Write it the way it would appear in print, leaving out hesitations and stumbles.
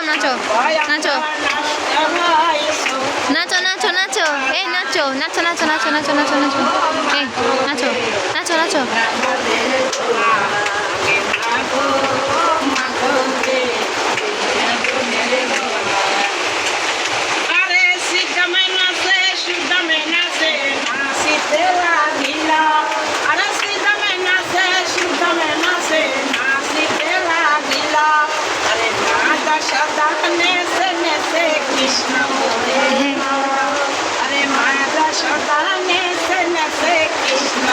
দিলাম, নাচো নাচো নাচো নাচো নাচো, এই নাচো নাচো নাচো নাচো নাচো নাচো নাচো, এই নাচো নাচো নাচো। কৃষ্ণ আরে মায়া সদা নেছে নেছে কৃষ্ণ